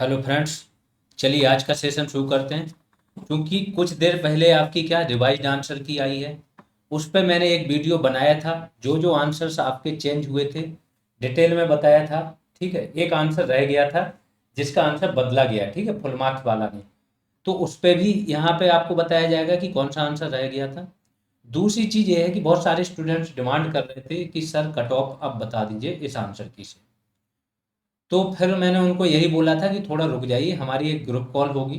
Hello friends. चलिए आज का सेशन शुरू करते हैं। क्योंकि कुछ देर पहले आपकी क्या रिवाइज्ड आंसर की आई है, उस पर मैंने एक वीडियो बनाया था। जो जो आंसर्स आपके चेंज हुए थे डिटेल में बताया था। ठीक है, एक आंसर रह गया था जिसका आंसर बदला गया, ठीक है, फुल मार्क्स वाला नहीं। तो उस पर भी यहाँ पे आपको बताया जाएगा कि कौन सा आंसर रह गया था। दूसरी चीज़ ये है कि बहुत सारे स्टूडेंट्स डिमांड कर रहे थे कि सर कट ऑफ आप बता दीजिए इस आंसर की से। तो फिर मैंने उनको यही बोला था कि थोड़ा रुक जाइए, हमारी एक ग्रुप कॉल होगी।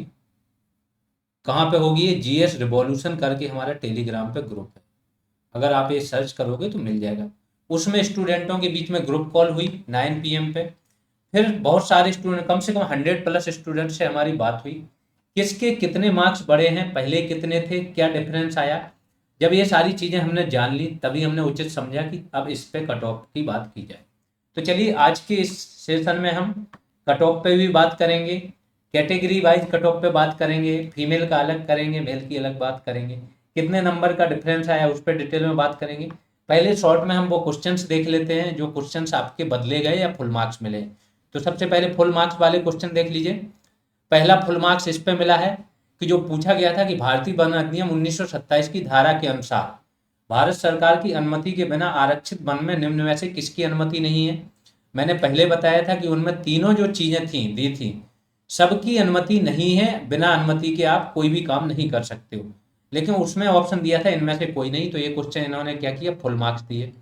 कहाँ पे होगी? ये जीएस रिवॉल्यूशन करके हमारा टेलीग्राम पे ग्रुप है। अगर आप ये सर्च करोगे तो मिल जाएगा। उसमें स्टूडेंटों के बीच में ग्रुप कॉल हुई 9 PM पे। फिर बहुत सारे स्टूडेंट, कम से कम 100+ स्टूडेंट से हमारी बात हुई। किसके कितने मार्क्स बढ़े हैं, पहले कितने थे, क्या डिफरेंस आया। जब ये सारी चीज़ें हमने जान ली तभी हमने उचित समझा कि अब इस पे कट ऑफ की बात की जाए। तो चलिए आज के इस सेशन में हम कट ऑफ पे भी बात करेंगे, कैटेगरी वाइज कट ऑफ पे बात करेंगे, फीमेल का अलग करेंगे, मेल की अलग बात करेंगे, कितने नंबर का डिफरेंस आया उस पर डिटेल में बात करेंगे। पहले शॉर्ट में हम वो क्वेश्चंस देख लेते हैं जो क्वेश्चंस आपके बदले गए या फुल मार्क्स मिले। तो सबसे पहले फुल मार्क्स वाले क्वेश्चन देख लीजिए। पहला फुल मार्क्स इस पे मिला है कि जो पूछा गया था कि भारतीय वन अधिनियम 1927 की धारा के अनुसार भारत सरकार की अनुमति के बिना आरक्षित वन में निम्न में से किसकी अनुमति नहीं है। मैंने पहले बताया था कि उनमें तीनों जो चीजें थी दी थी, सबकी अनुमति नहीं है, बिना अनुमति के आप कोई भी काम नहीं कर सकते हो। लेकिन उसमें ऑप्शन दिया था इनमें से कोई नहीं, तो ये क्वेश्चन इन्होंने क्या किया, फुल मार्क्स दिए।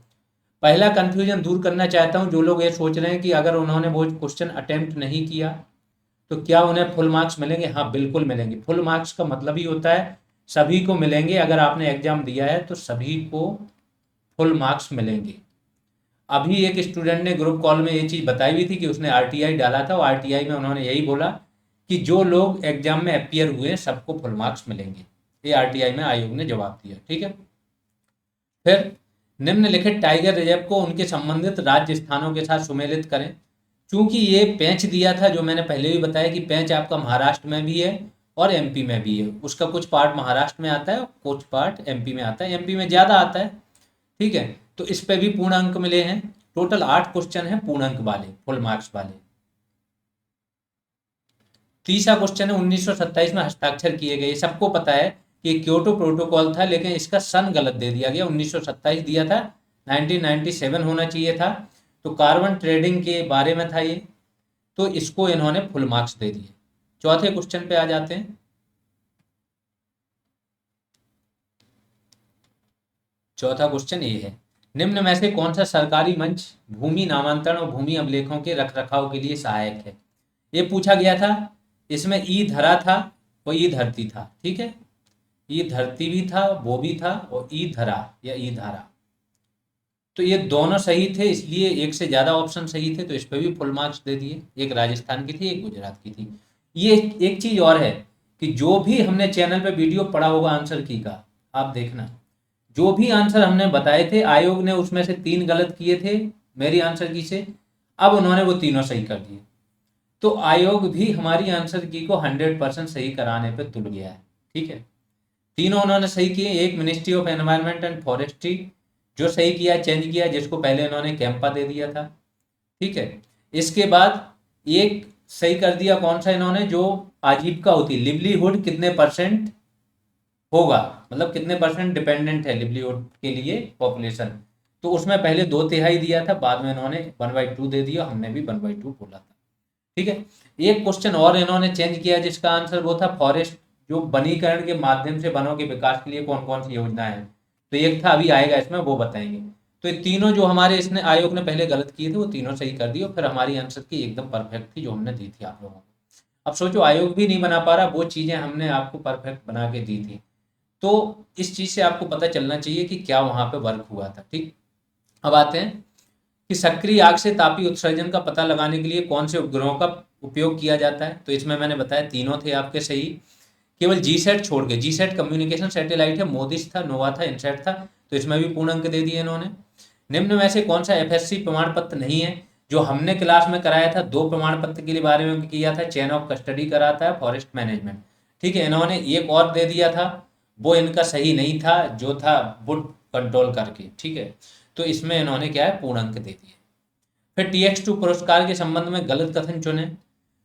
पहला कंफ्यूजन दूर करना चाहता हूँ, जो लोग ये सोच रहे हैं कि अगर उन्होंने वो क्वेश्चन अटेम्प्ट नहीं किया तो क्या उन्हें फुल मार्क्स मिलेंगे। हाँ बिल्कुल मिलेंगे। फुल मार्क्स का मतलब ही होता है सभी को मिलेंगे। अगर आपने एग्जाम दिया है तो सभी को फुल मार्क्स मिलेंगे। अभी एक स्टूडेंट ने ग्रुप कॉल में ये चीज़ बताई हुई थी कि उसने आरटीआई डाला था, और आरटीआई में उन्होंने यही बोला कि जो लोग एग्जाम में अपियर हुए सबको फुल मार्क्स मिलेंगे। ये आरटीआई में आयोग ने जवाब दिया, ठीक है। फिर निम्नलिखित टाइगर रिजर्व को उनके संबंधित राज्य स्थानों के साथ सुमेलित करें। चूंकि ये पेंच दिया था, जो मैंने पहले भी बताया कि पेंच आपका महाराष्ट्र में भी है और एमपी में भी है। उसका कुछ पार्ट महाराष्ट्र में आता है और कुछ पार्ट एमपी में आता है। एमपी में ज़्यादा आता है, ठीक है। तो इस पे भी पूर्ण अंक मिले हैं। टोटल 8 क्वेश्चन हैं पूर्ण अंक वाले, फुल मार्क्स वाले। तीसरा क्वेश्चन है 1927 में हस्ताक्षर किए गए। सबको पता है कि क्योटो प्रोटोकॉल था, लेकिन इसका सन गलत दे दिया गया, 1927 दिया था, 1997 होना चाहिए था। तो कार्बन ट्रेडिंग के बारे में था ये, तो इसको इन्होंने फुल मार्क्स दे दिए। चौथे क्वेश्चन पे आ जाते हैं। चौथा क्वेश्चन ये है, निम्न में से कौन सा सरकारी मंच भूमि नामांतरण और भूमि अभिलेखों के रखरखाव के लिए सहायक है। ये पूछा गया था। इसमें ई धरा था और ई धरती था, ठीक है। ई धरती भी था, वो भी था, और ई धरा या ई धारा। तो ये दोनों सही थे, इसलिए एक से ज्यादा ऑप्शन सही थे, तो इस पर भी फुल मार्क्स दे दिए। एक राजस्थान की थी, एक गुजरात की थी। ये एक चीज और है कि जो भी हमने चैनल पे वीडियो पढ़ा होगा आंसर की का, आप देखना, जो भी आंसर हमने बताए थे आयोग ने उसमें से 3 गलत किए थे मेरी आंसर की से, अब उन्होंने वो तीनों सही कर दिए। तो आयोग भी हमारी आंसर की को 100% सही कराने पे तुल गया है, ठीक है। तीनों उन्होंने सही किए। एक ministry of environment and forestry जो सही किया, चेंज किया, जिसको पहले इन्होंने कैंपा दे दिया था, ठीक है। इसके बाद एक सही कर दिया, कौन सा इन्होंने, जो आजीविका होती है, लिवलीहुड कितने परसेंट होगा, मतलब कितने परसेंट डिपेंडेंट है लिवलीहुड के लिए पॉपुलेशन। तो उसमें पहले 2/3 दिया था, बाद में इन्होंने 1/2 दे दिया, हमने भी 1/2 बोला था, ठीक है। एक क्वेश्चन और इन्होंने चेंज किया जिसका आंसर वो था फॉरेस्ट, जो वनीकरण के माध्यम से वनों के विकास के लिए कौन कौन सी योजनाएं हैं। तो एक था, अभी आएगा इसमें, वो बताएंगे। तो ये तीनों जो हमारे इसने आयोग ने पहले गलत किए थे वो तीनों सही कर दिए, और फिर हमारी आंसर की एकदम परफेक्ट थी जो हमने दी थी आप लोगों को। अब सोचो, आयोग भी नहीं बना पा रहा, वो चीजें हमने आपको परफेक्ट बना के दी थी। तो इस चीज से आपको पता चलना चाहिए कि क्या वहां पे वर्क हुआ था, ठीक। अब आते हैं कि सक्रिय आग से तापीय उत्सर्जन का पता लगाने के लिए कौन से उपग्रहों का उपयोग किया जाता है। तो इसमें मैंने बताया तीनों थे आपके सही, केवल जी सेट छोड़ के। जी सेट कम्युनिकेशन सैटेलाइट है, मोदिश था, नोवा था, इनसेट था, तो इसमें भी पूर्ण अंक दे दिए इन्होंने। निम्न में से कौन सा एफएससी प्रमाण पत्र नहीं है। जो हमने क्लास में कराया था, 2 प्रमाण पत्र के लिए बारे में किया था, चेन ऑफ कस्टडी कराता है, फॉरेस्ट मैनेजमेंट, ठीक है। इन्होंने एक और दे दिया था, वो इनका सही नहीं था, जो था वुड कंट्रोल करके, ठीक है। तो इसमें इन्होंने क्या है, पूर्ण अंक दे दिए। फिर TX2 पुरस्कार के संबंध में गलत कथन चुने।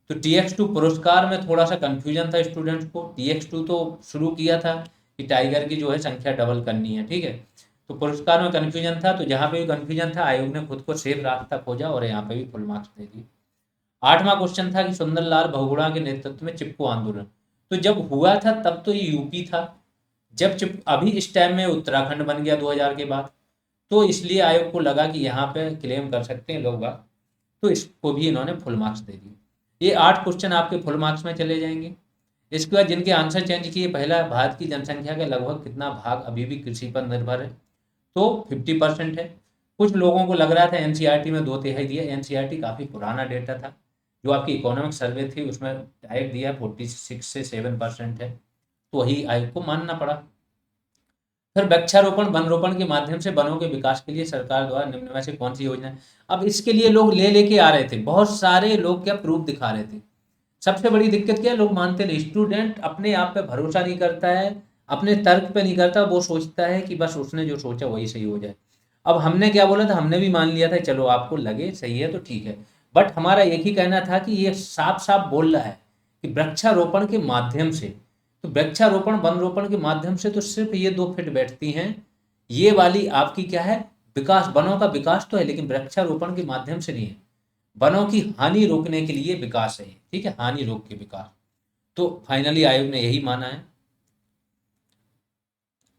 तो TX2 पुरस्कार में थोड़ा सा कंफ्यूजन था स्टूडेंट्स को। TX2 तो शुरू किया था कि टाइगर की जो है संख्या डबल करनी है, ठीक है। तो पुरस्कार में कंफ्यूजन था, तो जहाँ पे भी कंफ्यूजन था आयोग ने खुद को सेफ रास्ता खोजा और यहाँ पे भी फुल मार्क्स दे दिए। 8वां क्वेश्चन था कि सुंदरलाल बहुगुणा के नेतृत्व में चिपको आंदोलन, तो जब हुआ था तब तो ये यूपी था, जब चिप अभी इस टाइम में उत्तराखंड बन गया 2000 के बाद, तो इसलिए आयोग को लगा कि यहाँ पे क्लेम कर सकते हैं लोग बाग, तो इसको भी इन्होंने फुल मार्क्स दे दिए। ये 8 क्वेश्चन आपके फुल मार्क्स में चले जाएंगे। इसके बाद जिनके आंसर चेंज किए, पहला, भारत की जनसंख्या का लगभग कितना भाग अभी भी कृषि पर निर्भर है, तो 50% है। कुछ लोगों को लग रहा था एनसीईआरटी में 2/3 दिया, एनसीईआरटी काफ़ी पुराना डेटा था, जो आपकी इकोनॉमिक सर्वे थी उसमें डायरेक्ट दिया 46 से 7% है, तो वही आयोग को मानना पड़ा। फिर वृक्षारोपण वन रोपण के माध्यम से वनों के विकास के लिए सरकार द्वारा निम्न में से कौन सी योजना है। अब इसके लिए लोग लेके आ रहे थे, बहुत सारे लोग क्या प्रूफ दिखा रहे थे। सबसे बड़ी दिक्कत क्या है, लोग मानते नहीं, स्टूडेंट अपने आप पे भरोसा नहीं करता है, अपने तर्क पे नहीं करता, वो सोचता है कि बस उसने जो सोचा वही सही हो जाए। अब हमने क्या बोला था, हमने भी मान लिया था चलो आपको लगे सही है तो ठीक है, बट हमारा एक ही कहना था कि ये साफ साफ बोल रहा है कि वृक्षारोपण के माध्यम से, तो वृक्षारोपण वन रोपण के माध्यम से तो सिर्फ ये दो फिट बैठती हैं, ये वाली आपकी क्या है, विकास, वनों का विकास तो है लेकिन वृक्षारोपण के माध्यम से नहीं है, वनों की हानि रोकने के लिए विकास है, ठीक है, हानि रोक के विकास। तो फाइनली आयोग ने यही माना है।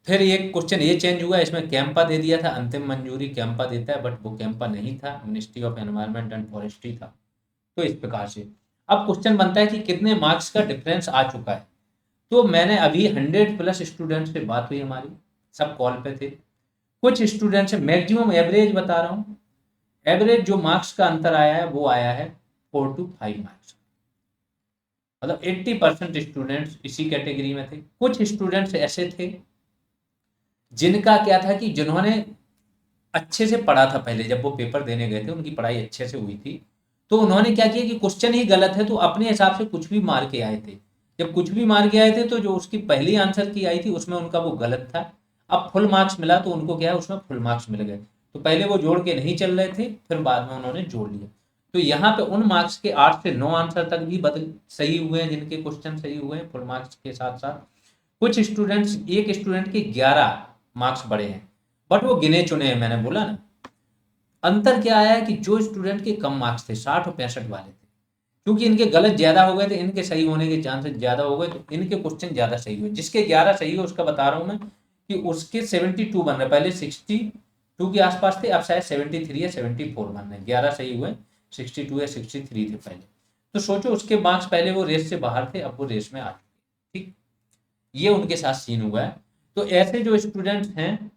फिर एक क्वेश्चन ये चेंज हुआ, इसमें कैंपा दे दिया था, अंतिम मंजूरी कैंपा देता है, बट वो कैंपा नहीं था, ministry of environment and forestry था। तो इस प्रकार से अब क्वेश्चन बनता है कि कितने मार्क्स का डिफरेंस आ चुका है। तो मैंने अभी 100+ स्टूडेंट से बात हुई हमारी, सब कॉल पे थे। कुछ स्टूडेंट से मैक्सिमम एवरेज बता रहा हूँ, एवरेज जो मार्क्स का अंतर आया है वो आया है 4 to 5 मार्क्स, मतलब 80% स्टूडेंट्स इसी कैटेगरी में थे। कुछ स्टूडेंट्स ऐसे थे जिनका क्या था कि जिन्होंने अच्छे से पढ़ा था, पहले जब वो पेपर देने गए थे उनकी पढ़ाई अच्छे से हुई थी, तो उन्होंने क्या किया कि क्वेश्चन ही गलत है तो अपने हिसाब से कुछ भी मार के आए थे। जब कुछ भी मार के आए थे तो जो उसकी पहली आंसर की आई थी उसमें उनका वो गलत था, अब फुल मार्क्स मिला तो उनको क्या है उसमें फुल मार्क्स मिल गए। तो पहले वो जोड़ के नहीं चल रहे थे, फिर बाद में उन्होंने जोड़ लिया। तो यहाँ पे उन मार्क्स के 8 से 9 आंसर तक भी बदल सही हुए हैं, जिनके क्वेश्चन सही हुए हैं फुल मार्क्स के साथ साथ। कुछ स्टूडेंट्स, एक स्टूडेंट के 11 मार्क्स बढ़े हैं, बट वो गिने चुने हैं, मैंने बोला ना। अंतर क्या आया है कि जो स्टूडेंट के कम मार्क्स थे 60 और 65 वाले थे, क्योंकि इनके गलत ज्यादा हो गए थे, इनके सही होने के चांसेस ज्यादा हो गए, तो इनके क्वेश्चन ज्यादा सही हुए। जिसके 11 सही हो उसका बता रहा हूं मैं कि उसके 72 बन रहे, पहले 62 के आसपास थे, अब शायद 73 या 74 बन रहे। 11 सही हुए, 62 या 63 थे पहले। तो सोचो उसके मार्क्स पहले वो रेस से बाहर थे, अब वो रेस में आ चुके। ठीक, ये उनके साथ सीन हुआ है। तो ऐसे जो स्टूडेंट्स हैं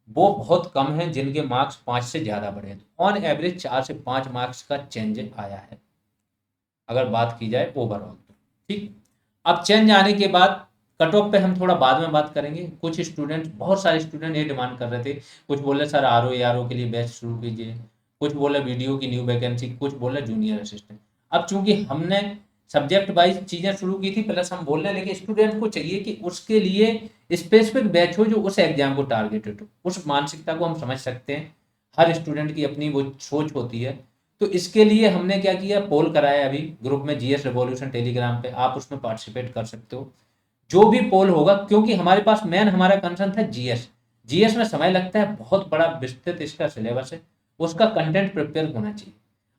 वो बहुत कम हैं जिनके मार्क्स 5 से ज़्यादा बढ़े हैं। ऑन एवरेज 4 से 5 मार्क्स का चेंज आया है अगर बात की जाए ओवरऑल तो। ठीक, अब चेंज आने के बाद कट ऑफ पे हम थोड़ा बाद में बात करेंगे। कुछ स्टूडेंट, बहुत सारे स्टूडेंट ये डिमांड कर रहे थे, कुछ बोले सर आर ओ के लिए बैच शुरू कीजिए, कुछ बोले वीडियो की न्यू वैकेंसी, कुछ बोले जूनियर असिस्टेंट। अब चूंकि हमने सब्जेक्ट वाइज चीज़ें शुरू की थी प्लस हम बोल रहे हैं, लेकिन स्टूडेंट को चाहिए कि उसके लिए स्पेसिफिक बैच हो जो उस एग्जाम को टारगेटेड हो। उस मानसिकता को हम समझ सकते हैं, हर स्टूडेंट की अपनी वो सोच होती है। तो इसके लिए हमने क्या किया, पोल कराया अभी ग्रुप में, जीएस रिवॉल्यूशन टेलीग्राम पे, आप उसमें पार्टिसिपेट कर सकते हो। जो भी पोल होगा, क्योंकि हमारे पास मेन हमारा कंसर्न था जीएस, जीएस में समय लगता है, बहुत बड़ा विस्तृत इसका सिलेबस है, उसका कंटेंट प्रिपेयर होना चाहिए।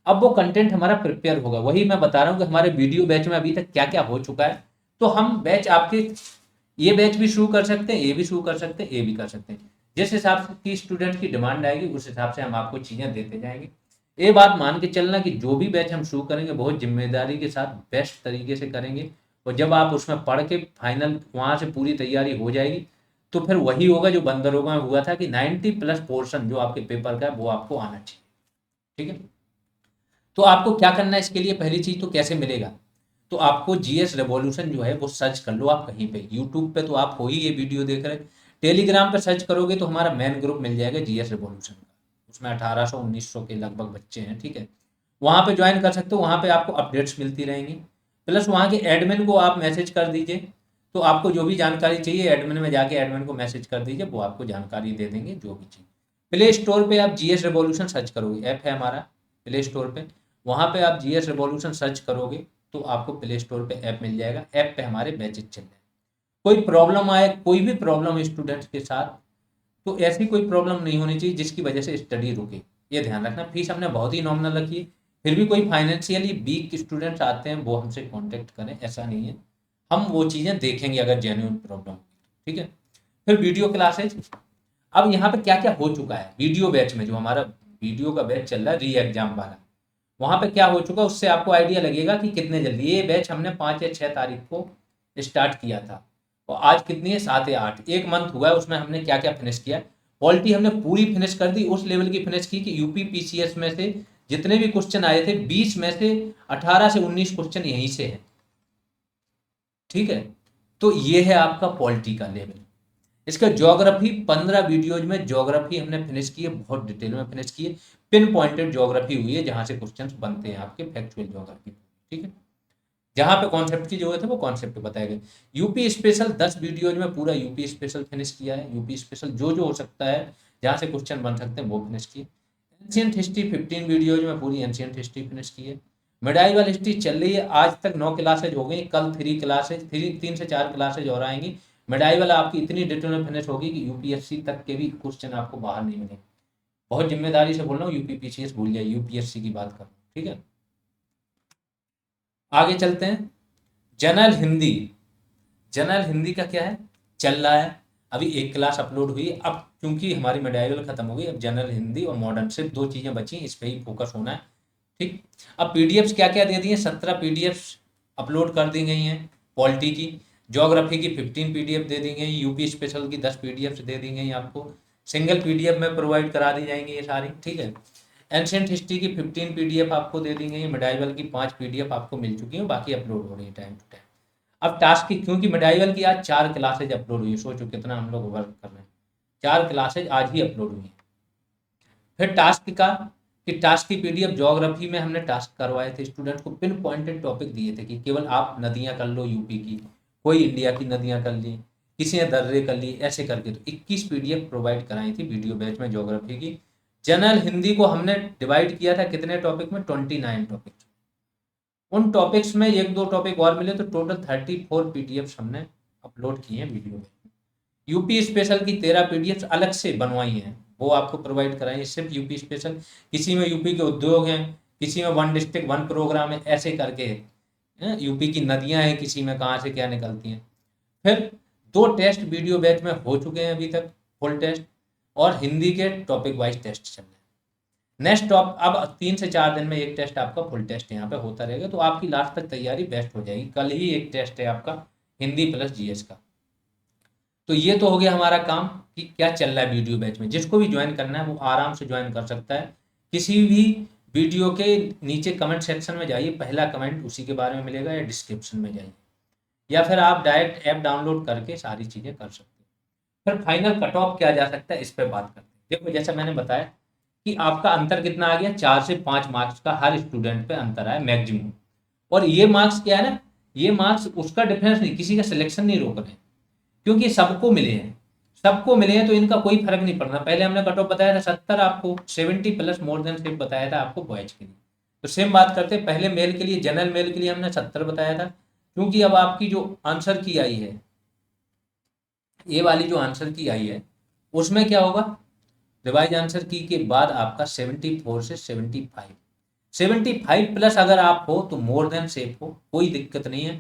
अब वो कंटेंट हमारा प्रिपेयर होगा, वही मैं बता रहा हूँ कि हमारे वीडियो बैच में अभी तक क्या क्या हो चुका है। तो हम बैच आपके, ये बैच भी शुरू कर सकते हैं, ये भी शुरू कर सकते हैं, ये भी कर सकते हैं। जिस हिसाब से की स्टूडेंट की डिमांड आएगी उस हिसाब से हम आपको चीज़ें देते जाएंगे। ये बात मान के चलना कि जो भी बैच हम शुरू करेंगे बहुत जिम्मेदारी के साथ बेस्ट तरीके से करेंगे, और जब आप उसमें पढ़ के फाइनल वहाँ से पूरी तैयारी हो जाएगी तो फिर वही होगा जो बंदरों में हुआ था कि 90+ पोर्शन जो आपके पेपर का है वो आपको आना चाहिए। ठीक है, तो आपको क्या करना है इसके लिए, पहली चीज तो कैसे मिलेगा, तो आपको जीएस रेवोल्यूशन जो है वो सर्च कर लो आप कहीं पे, यूट्यूब पे तो आप हो ही ये वीडियो देख रहे, टेलीग्राम पे सर्च करोगे तो हमारा मेन ग्रुप मिल जाएगा जीएस रेवोल्यूशन का, उसमें 1800-1900 के लगभग बच्चे हैं। ठीक है, वहाँ पे ज्वाइन कर सकते हो, वहाँ पे आपको अपडेट्स मिलती रहेंगी, प्लस वहाँ के एडमिन को आप मैसेज कर दीजिए, तो आपको जो भी जानकारी चाहिए एडमिन में जाके एडमिन को मैसेज कर दीजिए, वो आपको जानकारी दे देंगे जो भी चाहिए। प्ले स्टोर पे आप जीएस रेवोल्यूशन सर्च करोगे, ऐप है हमारा प्ले स्टोर पे, वहाँ पे आप जीएस रेवोल्यूशन सर्च करोगे तो आपको प्ले स्टोर पे ऐप मिल जाएगा, ऐप पे हमारे बैचेज चल रहे हैं। कोई प्रॉब्लम आए, कोई भी प्रॉब्लम स्टूडेंट्स के साथ, तो ऐसी कोई प्रॉब्लम नहीं होनी चाहिए जिसकी वजह से स्टडी रुके, ये ध्यान रखना। फीस हमने बहुत ही नॉमिनल रखी है, फिर भी कोई फाइनेंशियली वीक स्टूडेंट्स आते हैं वो हमसे कांटेक्ट करें, ऐसा नहीं है, हम वो चीज़ें देखेंगे अगर जेन्युइन प्रॉब्लम, ठीक है। फिर वीडियो क्लासेज, अब यहाँ पे क्या क्या हो चुका है वीडियो बैच में, जो हमारा वीडियो का बैच चल रहा है री एग्जाम वाला, वहाँ पे क्या हो चुका उससे आपको आइडिया लगेगा कि कितने जल्दी। ये बैच हमने 5 या 6 तारीख को स्टार्ट किया था और आज कितनी है 7 या 8, एक मंथ हुआ है। उसमें हमने क्या क्या फिनिश किया। पॉलिटी हमने पूरी फिनिश कर दी, उस लेवल की फिनिश की कि यूपी पीसीएस में से जितने भी क्वेश्चन आए थे 20 में से 18 से 19 क्वेश्चन यहीं से है, ठीक है। तो ये है आपका पॉलिटी का लेवल। इसका ज्योग्राफी 15 वीडियोज में ज्योग्राफी हमने फिनिश की है, बहुत डिटेल में फिनिश की है, पिन पॉइंटेड ज्योग्राफी हुई है जहां से क्वेश्चंस बनते हैं आपके फैक्चुअल ज्योग्राफी, ठीक है। जहां पे कॉन्सेप्ट की जरूरत है वो कॉन्सेप्ट बताए गए। यूपी स्पेशल 10 वीडियोज में पूरा यूपी स्पेशल फिनिश किया है, यूपी स्पेशल जो जो हो सकता है जहां से क्वेश्चन बन सकते हैं वो फिनिश किए। एंशियंट हिस्ट्री 15 वीडियोज में पूरी एंशियंट हिस्ट्री फिनिश की है। मेडाइवल हिस्ट्री चल रही है, आज तक 9 क्लासेज हो गई, कल 3 क्लासेज, 3 से 4 क्लासेज और आएंगी। मेडाइवल आपकी इतनी डिटेल में फिनिश होगी कि यूपीएससी तक के भी क्वेश्चन आपको बाहर नहीं मिलेंगे। बहुत जिम्मेदारी से बोल रहा हूँ, यूपी पीसीएस भूल जाइए, यूपीएससी की बात कर, ठीक है। आगे चलते हैं। जनरल हिंदी, जनरल हिंदी का क्या है, चल रहा है, अभी एक क्लास अपलोड हुई। अब क्योंकि हमारी मेडाइवल खत्म हो गई, अब जनरल हिंदी और मॉडर्न सिर्फ 2 चीजें बची, इस पर ही फोकस होना है, ठीक। अब पीडीएफ्स क्या क्या दे दी हैं, 17 पीडीएफ्स अपलोड कर दी गई हैं पॉलिटी की। ज्योग्राफी की 15 पीडीएफ दे दी गई, यूपी स्पेशल की 10 पीडीएफ दे दी गई आपको, सिंगल पीडीएफ में प्रोवाइड करा दी जाएंगी ये सारी, ठीक है। एंशियंट हिस्ट्री की 15 पीडीएफ आपको दे दी गई, मेडाइवल की 5 पीडीएफ आपको मिल चुकी हैं, बाकी अपलोड हो रही है टाइम टू टाइम। अब टास्क की, क्योंकि मेडाइवल की आज 4 क्लासेज अपलोड हुई, सोचो कितना हम लोग वर्क कर रहे हैं, 4 क्लासेज आज ही अपलोड हुई। फिर टास्क का, कि टास्क की पीडीएफ ज्योग्राफी में हमने टास्क करवाए थे, स्टूडेंट को पिन पॉइंटेड टॉपिक दिए थे कि केवल आप नदियां कर लो यूपी की, कोई इंडिया की नदियां कर ली, किसी ने दर्रे कर ली, ऐसे करके। तो 21 पीडीएफ प्रोवाइड कराई थी वीडियो बैच में ज्योग्राफी की। जनरल हिंदी को हमने डिवाइड किया था कितने टॉपिक में, 29 टॉपिक। उन टॉपिक्स में एक दो टॉपिक और मिले तो टोटल 34 पीडीएफ हमने अपलोड किए हैं वीडियो में। यूपी स्पेशल की 13 पीडीएफ अलग से बनवाई हैं, वो आपको प्रोवाइड कराएंगे, सिर्फ यूपी स्पेशल। किसी में यूपी के उद्योग हैं, किसी में 1 डिस्ट्रिक्ट 1 प्रोग्राम है, ऐसे करके यूपी की नदियां हैं, किसी में कहाँ से क्या निकलती हैं। फिर 2 टेस्ट वीडियो बैच में हो चुके हैं अभी तक, फुल टेस्ट, और हिंदी के टॉपिक वाइज टेस्ट चल रहे हैं। नेक्स्ट टॉप, अब 3 से 4 दिन में एक टेस्ट आपका फुल टेस्ट यहाँ पे होता रहेगा, तो आपकी लास्ट तक तैयारी बेस्ट हो जाएगी। कल ही एक टेस्ट है आपका हिंदी प्लस जीएस का। तो ये तो हो गया हमारा काम कि क्या चल रहा है वीडियो बैच में। जिसको भी ज्वाइन करना है वो आराम से ज्वाइन कर सकता है। किसी भी वीडियो के नीचे कमेंट सेक्शन में जाइए, पहला कमेंट उसी के बारे में मिलेगा, या डिस्क्रिप्शन में जाइए, या फिर आप डायरेक्ट ऐप डाउनलोड करके सारी चीज़ें कर सकते हैं। फिर फाइनल कट ऑफ क्या जा सकता है, इस पर बात करते हैं। देखो जैसा मैंने बताया कि आपका अंतर कितना आ गया, 4 से 5 मार्क्स का हर स्टूडेंट पे अंतर आया मैक्सिमम। और ये मार्क्स क्या है ना, ये मार्क्स उसका डिफरेंस नहीं, किसी का सिलेक्शन नहीं रोक रहे, क्योंकि सबको मिले हैं, सबको मिले हैं, तो इनका कोई फर्क नहीं पड़ना। पहले हमने कट ऑफ बताया था 70, आपको 70 प्लस मोर देन सिर्फ बताया था आपको बॉयज के लिए। तो सेम बात करते हैं, पहले मेल के लिए, जनरल मेल के लिए हमने 70 बताया था, क्योंकि अब आपकी जो आंसर की आई है, ये वाली जो आंसर की आई है, उसमें क्या होगा, रिवाइज आंसर की के बाद आपका 74 से 75, 75 प्लस अगर आप हो तो मोर देन सेफ हो, कोई दिक्कत नहीं है।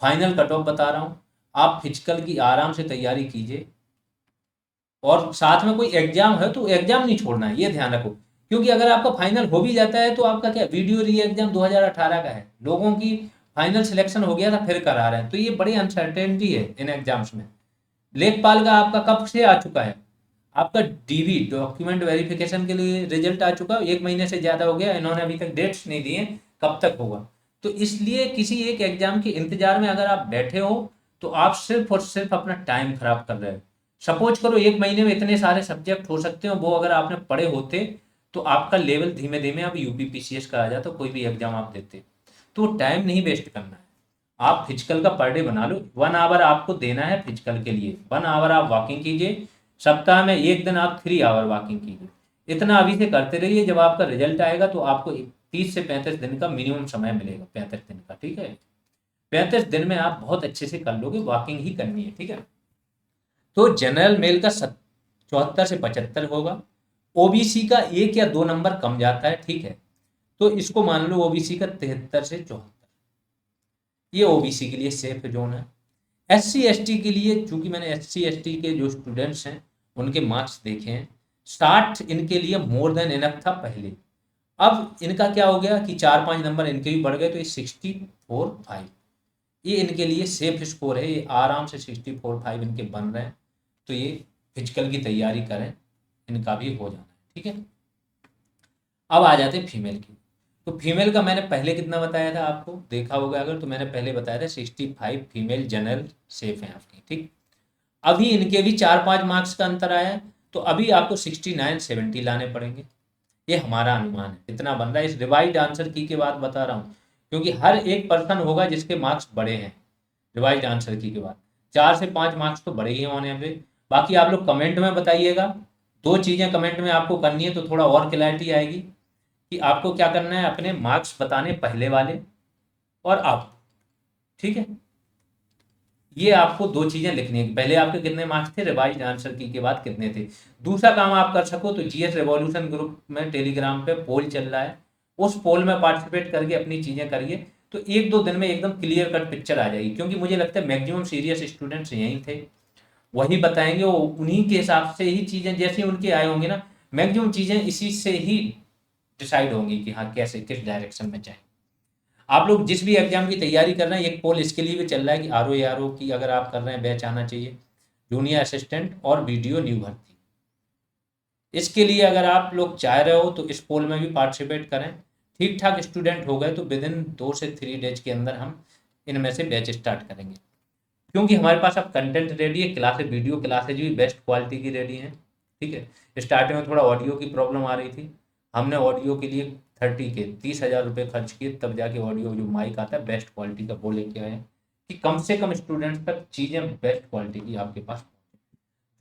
फाइनल कट ऑफ बता रहा हूँ, आप फिजिकल की आराम से तैयारी कीजिए, और साथ में कोई एग्जाम है तो एग्जाम नहीं छोड़ना है, ये ध्यान रखो। क्योंकि अगर आपका फाइनल हो भी जाता है तो आपका क्या, वीडियो री एग्जाम 2018 का है, लोगों की फाइनल सिलेक्शन हो गया था फिर करा रहे हैं, तो ये बड़ी अनसर्टेनिटी है इन एग्जाम्स में। लेखपाल का आपका कब से आ चुका है, आपका डीवी डॉक्यूमेंट वेरिफिकेशन के लिए रिजल्ट आ चुका है, 1 महीने से ज़्यादा हो गया, इन्होंने अभी तक डेट्स नहीं दिए कब तक होगा। तो इसलिए किसी एक एग्जाम के इंतजार में अगर आप बैठे हो तो आप सिर्फ और सिर्फ अपना टाइम खराब कर रहे हो। सपोज करो 1 महीने में इतने सारे सब्जेक्ट हो सकते हो, वो अगर आपने पढ़े होते तो आपका लेवल धीमे धीमे अब यूपी पीसीएस का आ जाता, कोई भी एग्जाम आप देते। तो टाइम नहीं वेस्ट करना है, आप फिजिकल का पर डे बना लो, 1 आवर आपको देना है फिजिकल के लिए, 1 आवर आप वॉकिंग कीजिए, सप्ताह में 1 दिन आप 3 आवर वॉकिंग कीजिए। इतना अभी से करते रहिए, जब आपका रिजल्ट आएगा तो आपको 30 से 35 दिन का मिनिमम समय मिलेगा, 35 दिन का, ठीक है। 35 दिन में आप बहुत अच्छे से कर लोगे, वॉकिंग ही करनी है, ठीक है। तो जनरल मेल का 74 से 75 होगा, ओबीसी का 1 या 2 नंबर कम जाता है, ठीक है। तो इसको मान लो ओबीसी का 73 से 74, ये ओबीसी के लिए सेफ जोन है। एससी एसटी के लिए, चूंकि मैंने एससी एसटी के जो स्टूडेंट्स हैं उनके मार्क्स देखे हैं, 60 इनके लिए मोर देन इनफ था पहले। अब इनका क्या हो गया कि 4-5 नंबर इनके भी बढ़ गए, तो ये 64-5, ये इनके लिए सेफ स्कोर है, ये आराम से 64-5 इनके बन रहे हैं। तो ये फिजिकल की तैयारी करें, इनका भी हो जाना है, ठीक है। अब आ जाते हैं फीमेल की। तो फीमेल का मैंने पहले कितना बताया था, आपको देखा होगा अगर, तो मैंने पहले बताया था 65 फीमेल जनरल सेफ है आपकी, ठीक। अभी इनके भी 4-5 मार्क्स का अंतर आया है, तो अभी आपको 69-70 लाने पड़ेंगे, ये हमारा अनुमान है, इतना बन रहा है। इस रिवाइज आंसर की के बाद बता रहा हूँ, क्योंकि हर एक पर्सन होगा जिसके मार्क्स बड़े हैं रिवाइज आंसर की के बाद, 4 से 5 मार्क्स तो बड़े ही होने एवरेज। बाकी आप लोग कमेंट में बताइएगा, 2 चीज़ें कमेंट में आपको करनी है तो थोड़ा और क्लैरिटी आएगी कि आपको क्या करना है, अपने मार्क्स बताने पहले वाले और अब, ठीक है। ये आपको 2 चीजें लिखनी है, पहले आपके कितने मार्क्स थे, रिवाइज आंसर की के बाद कितने थे। दूसरा काम आप कर सको तो जीएस रेवोल्यूशन ग्रुप में टेलीग्राम पे पोल चल रहा है, उस पोल में पार्टिसिपेट करके अपनी चीजें करिए, तो 1-2 दिन में एकदम क्लियर कट पिक्चर आ जाएगी। क्योंकि मुझे लगता है मैक्सिमम सीरियस स्टूडेंट्स यहीं थे, वही बताएंगे, वो उन्हीं के हिसाब से ही चीजें जैसे उनके आए होंगे ना, मैक्सिमम चीजें इसी से ही डिसाइड होंगी कि हाँ कैसे किस डायरेक्शन में जाए। आप लोग जिस भी एग्जाम की तैयारी कर रहे हैं, एक पोल इसके लिए भी चल रहा है कि आरओ की अगर आप कर रहे हैं बैच आना चाहिए, जूनियर असिस्टेंट और वीडियो न्यू भर्ती, इसके लिए अगर आप लोग चाह रहे हो तो इस पोल में भी पार्टिसिपेट करें। ठीक ठाक स्टूडेंट हो गए तो विद इन 2 से 3 डेज के अंदर हम इनमें से बैच स्टार्ट करेंगे, क्योंकि हमारे पास अब कंटेंट रेडी है, क्लासेज वीडियो क्लासेज भी बेस्ट क्वालिटी की रेडी हैं, ठीक है। स्टार्टिंग में थोड़ा ऑडियो की प्रॉब्लम आ रही थी, हमने ऑडियो के लिए 30,000 रुपये खर्च किए, तब जाके ऑडियो जो माइक आता है बेस्ट क्वालिटी का वो लेके आए हैं कि कम से कम स्टूडेंट्स तक चीज़ें बेस्ट क्वालिटी की आपके पास।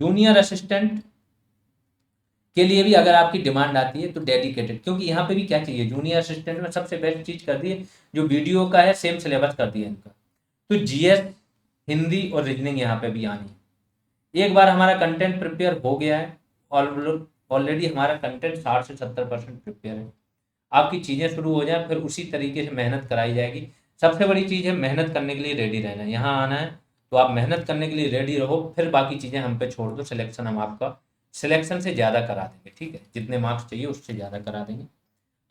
जूनियर असिस्टेंट के लिए भी अगर आपकी डिमांड आती है तो डेडिकेटेड, क्योंकि यहाँ पे भी क्या चाहिए, जूनियर असिस्टेंट में सबसे बेस्ट चीज़ कर दी है, जो वीडियो का है सेम सिलेबस कर दिया इनका, तो जीएस हिंदी और रीजनिंग यहाँ पे भी आनी है। एक बार हमारा कंटेंट प्रिपेयर हो गया है, ऑलरेडी हमारा कंटेंट 60 से 70% प्रिपेयर है, आपकी चीज़ें शुरू हो जाए फिर उसी तरीके से मेहनत कराई जाएगी। सबसे बड़ी चीज़ है मेहनत करने के लिए रेडी रहना, यहाँ आना है तो आप मेहनत करने के लिए रेडी रहो, फिर बाकी चीज़ें हम पे छोड़ दो, सिलेक्शन हम आपका सिलेक्शन से ज़्यादा करा देंगे, ठीक है, जितने मार्क्स चाहिए उससे ज़्यादा करा देंगे।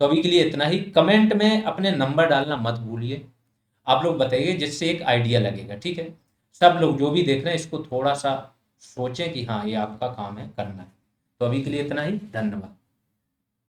तो अभी के लिए इतना ही। कमेंट में अपने नंबर डालना मत भूलिए, आप लोग बताइए जिससे एक आइडिया लगेगा, ठीक है। सब लोग जो भी देख रहे हैं इसको थोड़ा सा सोचें कि हाँ ये आपका काम है करना है। तो अभी के लिए इतना ही, धन्यवाद।